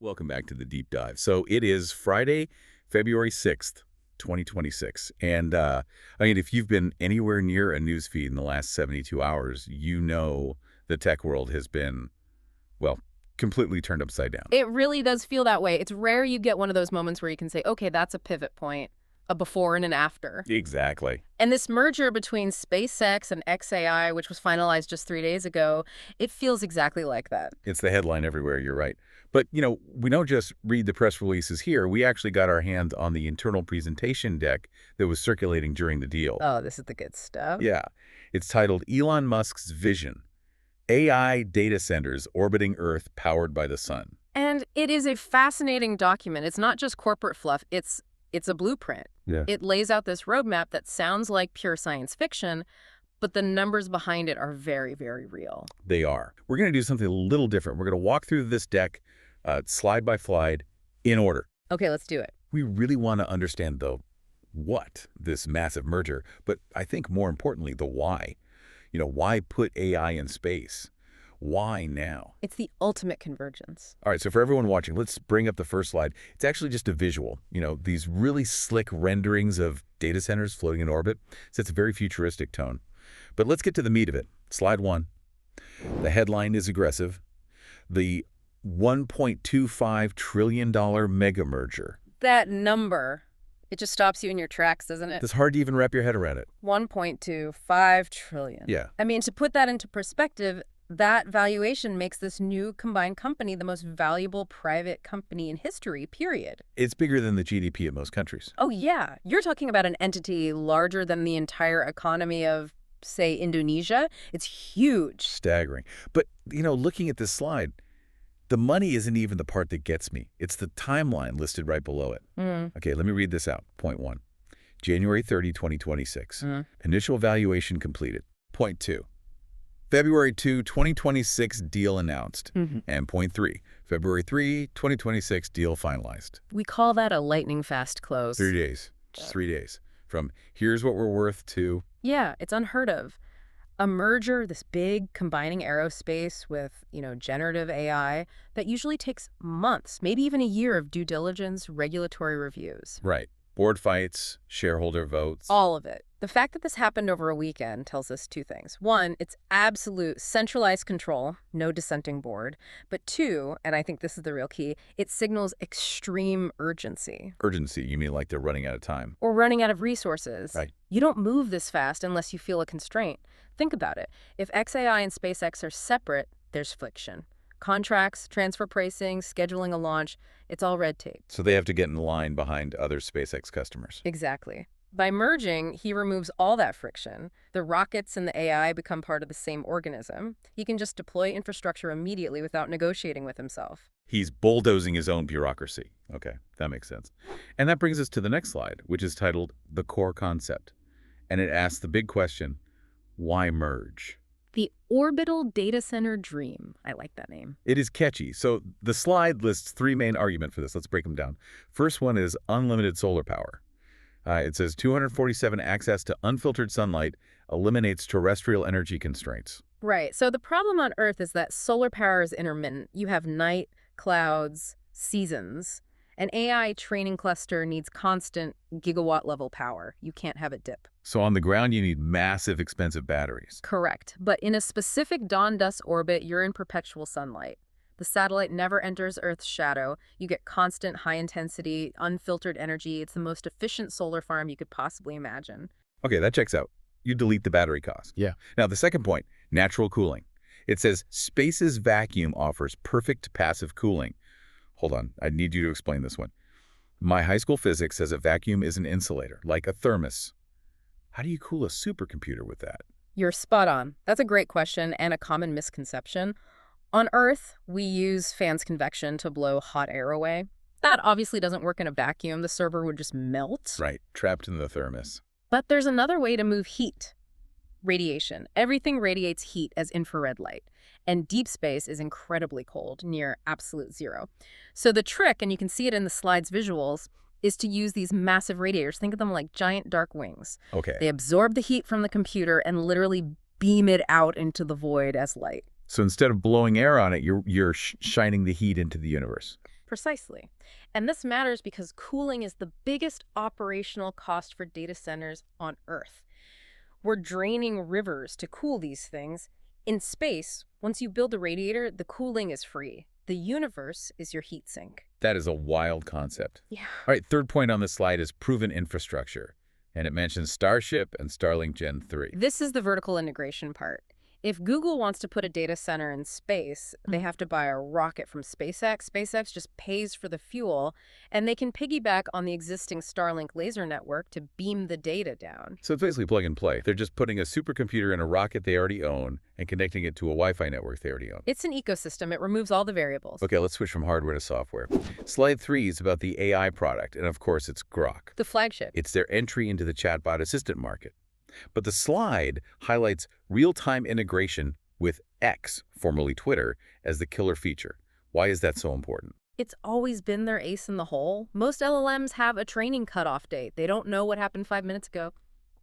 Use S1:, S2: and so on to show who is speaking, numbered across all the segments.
S1: Welcome back to the deep dive. So it is Friday, February 6th, 2026. And I mean, if you've been anywhere near a news feed in the last 72 hours, you know the tech world has been, well, completely turned upside down.
S2: It really does feel that way. It's rare you get one of those moments where you can say, okay, that's a pivot point, a before and an after.
S1: Exactly.
S2: And this merger between SpaceX and XAI, which was finalized just 3 days ago, it feels exactly like that.
S1: It's the headline everywhere, you're right. But, we don't just read the press releases here. We actually got our hands on the internal presentation deck that was circulating during the deal.
S2: Oh, this is the good stuff.
S1: Yeah. It's titled Elon Musk's Vision: AI Data Centers Orbiting Earth Powered by the Sun.
S2: And it is a fascinating document. It's not just corporate fluff. It's a blueprint.
S1: Yeah.
S2: It lays out this roadmap that sounds like pure science fiction, but the numbers behind it are very, very real.
S1: They are. We're going to do something a little different. We're going to walk through this deck slide by slide in order.
S2: Okay, let's do it.
S1: We really want to understand the what, this massive merger, but I think more importantly, the why. Why put AI in space? Why now?
S2: It's the ultimate convergence.
S1: All right, so for everyone watching, let's bring up the first slide. It's actually just a visual. These really slick renderings of data centers floating in orbit. So it's a very futuristic tone. But let's get to the meat of it. Slide 1. The headline is aggressive. The $1.25 trillion mega merger.
S2: That number, it just stops you in your tracks, doesn't it?
S1: It's hard to even wrap your head around it.
S2: 1.25 trillion.
S1: Yeah.
S2: I mean, to put that into perspective, that valuation makes this new combined company the most valuable private company in history, period.
S1: It's bigger than the GDP of most countries.
S2: Oh, yeah. You're talking about an entity larger than the entire economy of, say, Indonesia. It's huge.
S1: Staggering. But, looking at this slide, the money isn't even the part that gets me. It's the timeline listed right below it. Okay, let me read this out. Point 1, January 30, 2026. Initial valuation completed. Point 2, February 2, 2026 deal announced. And point 3, February 3, 2026 deal finalized.
S2: We call that a lightning fast close.
S1: 3 days. Just 3 days. From here's what we're worth to...
S2: Yeah, it's unheard of. A merger, this big combining aerospace with, generative AI, that usually takes months, maybe even a year of due diligence, regulatory reviews.
S1: Right. Board fights, shareholder votes.
S2: All of it. The fact that this happened over a weekend tells us two things. One, it's absolute centralized control, no dissenting board. But two, and I think this is the real key, it signals extreme urgency.
S1: Urgency, you mean like they're running out of time?
S2: Or running out of resources.
S1: Right.
S2: You don't move this fast unless you feel a constraint. Think about it. If XAI and SpaceX are separate, there's friction. Contracts, transfer pricing, scheduling a launch, it's all red tape.
S1: So they have to get in line behind other SpaceX customers.
S2: Exactly. By merging, he removes all that friction. The rockets and the AI become part of the same organism. He can just deploy infrastructure immediately without negotiating with himself.
S1: He's bulldozing his own bureaucracy. Okay, that makes sense. And that brings us to the next slide, which is titled The Core Concept. And it asks the big question, why merge?
S2: The orbital data center dream. I like that name.
S1: It is catchy. So the slide lists 3 main arguments for this. Let's break them down. First one is unlimited solar power. It says 247 access to unfiltered sunlight eliminates terrestrial energy constraints.
S2: Right. So the problem on Earth is that solar power is intermittent. You have night, clouds, seasons. An AI training cluster needs constant gigawatt-level power. You can't have it dip.
S1: So on the ground, you need massive, expensive batteries.
S2: Correct. But in a specific dawn-dusk orbit, you're in perpetual sunlight. The satellite never enters Earth's shadow. You get constant, high-intensity, unfiltered energy. It's the most efficient solar farm you could possibly imagine.
S1: Okay, that checks out. You delete the battery cost.
S2: Yeah.
S1: Now, the second point, natural cooling. It says space's vacuum offers perfect passive cooling. Hold on, I need you to explain this one. My high school physics says a vacuum is an insulator, like a thermos. How do you cool a supercomputer with that?
S2: You're spot on. That's a great question and a common misconception. On Earth, we use fans' convection to blow hot air away. That obviously doesn't work in a vacuum. The server would just melt.
S1: Right, trapped in the thermos.
S2: But there's another way to move heat. Radiation. Everything radiates heat as infrared light. And deep space is incredibly cold, near absolute zero. So the trick, and you can see it in the slide's visuals, is to use these massive radiators. Think of them like giant dark wings.
S1: Okay.
S2: They absorb the heat from the computer and literally beam it out into the void as light.
S1: So instead of blowing air on it, you're shining the heat into the universe.
S2: Precisely. And this matters because cooling is the biggest operational cost for data centers on Earth. We're draining rivers to cool these things. In space, once you build a radiator, the cooling is free. The universe is your heat sink.
S1: That is a wild concept.
S2: Yeah.
S1: All right, third point on this slide is proven infrastructure. And it mentions Starship and Starlink Gen 3.
S2: This is the vertical integration part. If Google wants to put a data center in space, they have to buy a rocket from SpaceX. SpaceX just pays for the fuel, and they can piggyback on the existing Starlink laser network to beam the data down.
S1: So it's basically plug and play. They're just putting a supercomputer in a rocket they already own and connecting it to a Wi-Fi network they already own.
S2: It's an ecosystem. It removes all the variables.
S1: Okay, let's switch from hardware to software. Slide 3 is about the AI product, and of course it's Grok.
S2: The flagship.
S1: It's their entry into the chatbot assistant market. But the slide highlights real-time integration with X, formerly Twitter, as the killer feature. Why is that so important?
S2: It's always been their ace in the hole. Most LLMs have a training cutoff date. They don't know what happened 5 minutes ago.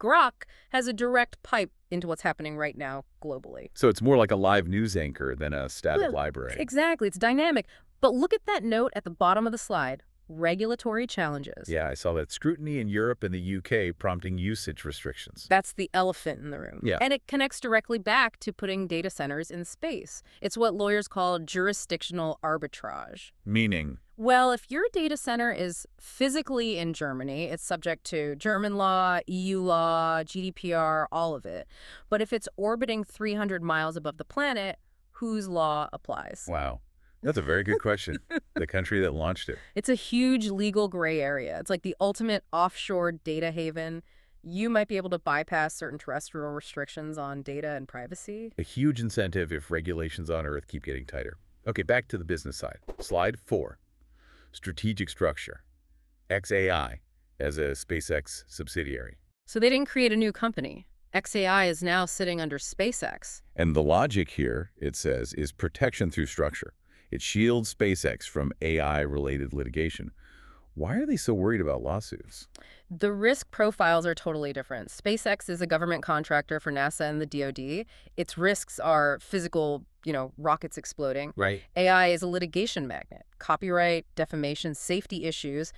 S2: Grok has a direct pipe into what's happening right now globally.
S1: So it's more like a live news anchor than a static library.
S2: Exactly. It's dynamic. But look at that note at the bottom of the slide. Regulatory challenges.
S1: Yeah, I saw that. Scrutiny in Europe and the UK prompting usage restrictions.
S2: That's the elephant in the room.
S1: Yeah.
S2: And it connects directly back to putting data centers in space. It's what lawyers call jurisdictional arbitrage.
S1: Meaning?
S2: Well, if your data center is physically in Germany, it's subject to German law, EU law, GDPR, all of it. But if it's orbiting 300 miles above the planet, whose law applies?
S1: Wow. That's a very good question. The country that launched it.
S2: It's a huge legal gray area. It's like the ultimate offshore data haven. You might be able to bypass certain terrestrial restrictions on data and privacy.
S1: A huge incentive if regulations on Earth keep getting tighter. Okay, back to the business side. Slide 4. Strategic structure. XAI as a SpaceX subsidiary.
S2: So they didn't create a new company. XAI is now sitting under SpaceX.
S1: And the logic here, it says, is protection through structure. It shields SpaceX from AI-related litigation. Why are they so worried about lawsuits?
S2: The risk profiles are totally different. SpaceX is a government contractor for NASA and the DoD. Its risks are physical, rockets exploding.
S1: Right.
S2: AI is a litigation magnet. Copyright, defamation, safety issues.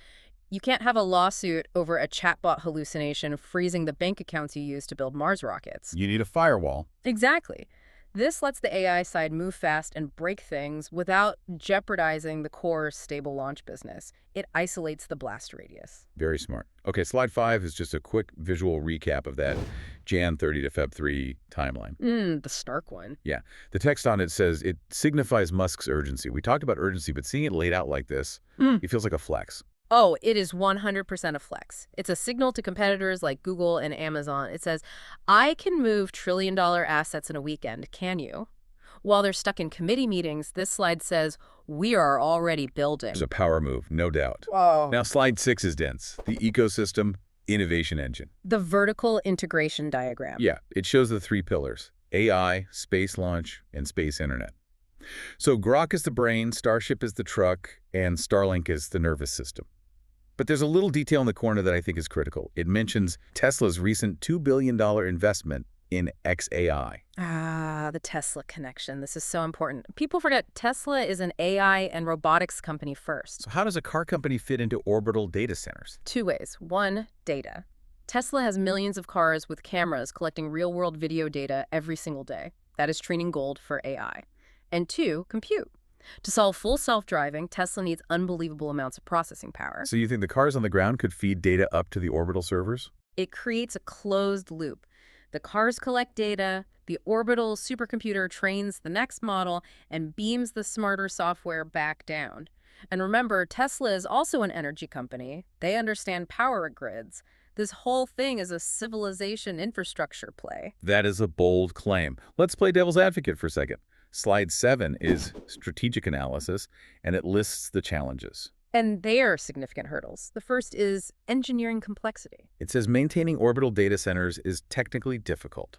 S2: You can't have a lawsuit over a chatbot hallucination freezing the bank accounts you use to build Mars rockets.
S1: You need a firewall.
S2: Exactly. This lets the AI side move fast and break things without jeopardizing the core stable launch business. It isolates the blast radius.
S1: Very smart. Okay, slide 5 is just a quick visual recap of that Jan 30 to Feb 3 timeline.
S2: The stark one.
S1: Yeah. The text on it says it signifies Musk's urgency. We talked about urgency, but seeing it laid out like this, it feels like a flex.
S2: Oh, it is 100% a flex. It's a signal to competitors like Google and Amazon. It says, I can move trillion-dollar assets in a weekend, can you? While they're stuck in committee meetings, this slide says, we are already building.
S1: It's a power move, no doubt.
S2: Whoa.
S1: Now, slide 6 is dense. The ecosystem innovation engine.
S2: The vertical integration diagram.
S1: Yeah, it shows the 3 pillars: AI, space launch, and space internet. So Grok is the brain, Starship is the truck, and Starlink is the nervous system. But there's a little detail in the corner that I think is critical. It mentions Tesla's recent $2 billion investment in XAI.
S2: The Tesla connection. This is so important. People forget Tesla is an AI and robotics company first.
S1: So how does a car company fit into orbital data centers?
S2: 2 ways. 1, data. Tesla has millions of cars with cameras collecting real-world video data every single day. That is training gold for AI. And 2, compute. To solve full self-driving, Tesla needs unbelievable amounts of processing power.
S1: So you think the cars on the ground could feed data up to the orbital servers?
S2: It creates a closed loop. The cars collect data, the orbital supercomputer trains the next model, and beams the smarter software back down. And remember, Tesla is also an energy company. They understand power grids. This whole thing is a civilization infrastructure play.
S1: That is a bold claim. Let's play devil's advocate for a second. Slide 7 is strategic analysis, and it lists the challenges.
S2: And they are significant hurdles. The first is engineering complexity.
S1: It says maintaining orbital data centers is technically difficult.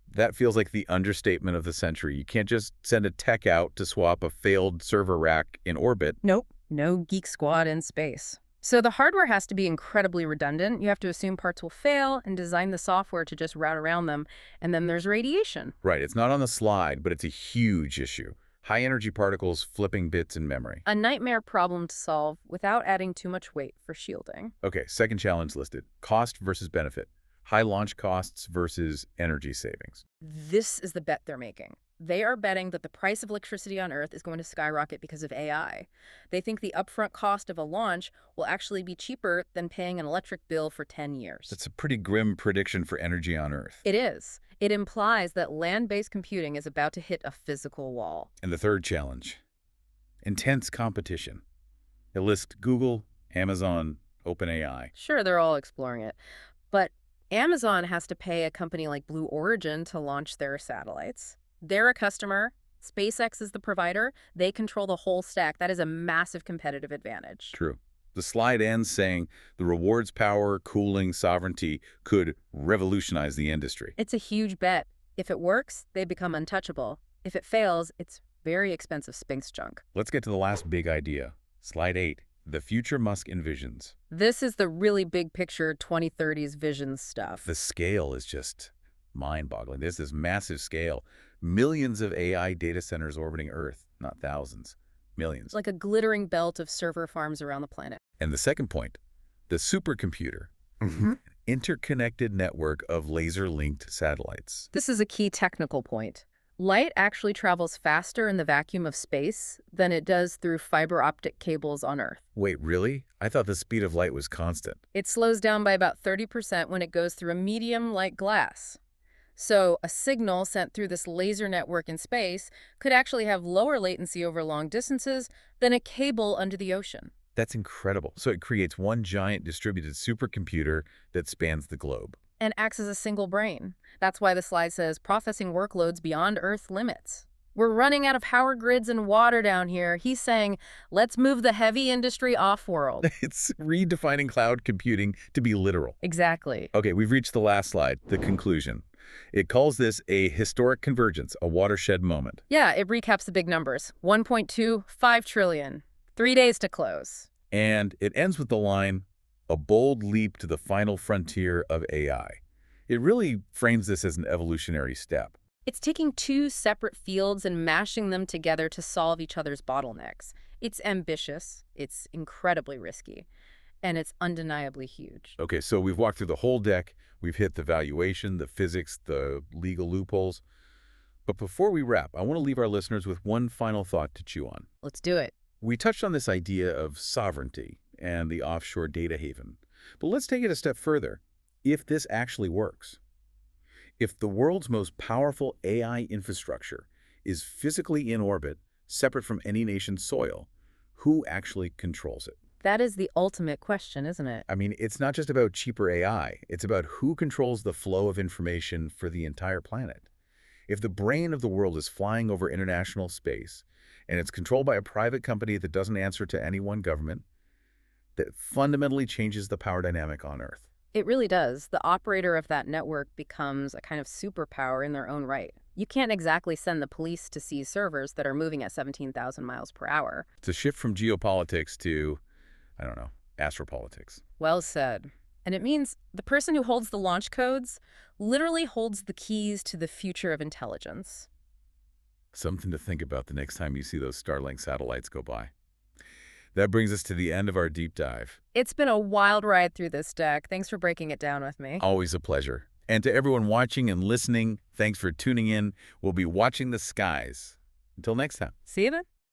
S1: That feels like the understatement of the century. You can't just send a tech out to swap a failed server rack in orbit.
S2: Nope. No geek squad in space. So the hardware has to be incredibly redundant. You have to assume parts will fail and design the software to just route around them. And then there's radiation.
S1: Right. It's not on the slide, but it's a huge issue. High-energy particles flipping bits in memory.
S2: A nightmare problem to solve without adding too much weight for shielding.
S1: Okay, second challenge listed. Cost versus benefit. High launch costs versus energy savings.
S2: This is the bet they're making. They are betting that the price of electricity on Earth is going to skyrocket because of AI. They think the upfront cost of a launch will actually be cheaper than paying an electric bill for 10 years.
S1: That's a pretty grim prediction for energy on Earth.
S2: It is. It implies that land-based computing is about to hit a physical wall.
S1: And the third challenge. Intense competition. It lists Google, Amazon, OpenAI.
S2: Sure, they're all exploring it. But Amazon has to pay a company like Blue Origin to launch their satellites. They're a customer. SpaceX is the provider. They control the whole stack. That is a massive competitive advantage.
S1: True. The slide ends saying the rewards power, cooling, sovereignty could revolutionize the industry.
S2: It's a huge bet. If it works, they become untouchable. If it fails, it's very expensive Sphinx junk.
S1: Let's get to the last big idea. Slide 8. The future Musk envisions.
S2: This is the really big picture 2030s vision stuff.
S1: The scale is just mind-boggling. There's this massive scale. Millions of AI data centers orbiting Earth, not thousands, millions.
S2: Like a glittering belt of server farms around the planet.
S1: And the second point, the supercomputer. Interconnected network of laser-linked satellites.
S2: This is a key technical point. Light actually travels faster in the vacuum of space than it does through fiber optic cables on Earth.
S1: Wait, really? I thought the speed of light was constant.
S2: It slows down by about 30% when it goes through a medium like glass. So a signal sent through this laser network in space could actually have lower latency over long distances than a cable under the ocean.
S1: That's incredible. So it creates one giant distributed supercomputer that spans the globe.
S2: And acts as a single brain. That's why the slide says processing workloads beyond Earth limits. We're running out of power grids and water down here. He's saying, let's move the heavy industry off-world.
S1: It's redefining cloud computing to be literal.
S2: Exactly.
S1: Okay, we've reached the last slide, the conclusion. It calls this a historic convergence, a watershed moment.
S2: Yeah, it recaps the big numbers. 1.25 trillion. 3 days to close.
S1: And it ends with the line, a bold leap to the final frontier of AI. It really frames this as an evolutionary step.
S2: It's taking two separate fields and mashing them together to solve each other's bottlenecks. It's ambitious, it's incredibly risky, and it's undeniably huge.
S1: Okay, so we've walked through the whole deck. We've hit the valuation, the physics, the legal loopholes. But before we wrap, I want to leave our listeners with one final thought to chew on.
S2: Let's do it.
S1: We touched on this idea of sovereignty and the offshore data haven. But let's take it a step further. If this actually works, if the world's most powerful AI infrastructure is physically in orbit, separate from any nation's soil, who actually controls it?
S2: That is the ultimate question, isn't it?
S1: I mean, it's not just about cheaper AI. It's about who controls the flow of information for the entire planet. If the brain of the world is flying over international space, and it's controlled by a private company that doesn't answer to any one government, that fundamentally changes the power dynamic on Earth.
S2: It really does. The operator of that network becomes a kind of superpower in their own right. You can't exactly send the police to seize servers that are moving at 17,000 miles per hour.
S1: It's a shift from geopolitics to, I don't know, astropolitics.
S2: Well said. And it means the person who holds the launch codes literally holds the keys to the future of intelligence.
S1: Something to think about the next time you see those Starlink satellites go by. That brings us to the end of our deep dive.
S2: It's been a wild ride through this deck. Thanks for breaking it down with me.
S1: Always a pleasure. And to everyone watching and listening, thanks for tuning in. We'll be watching the skies. Until next time.
S2: See you then.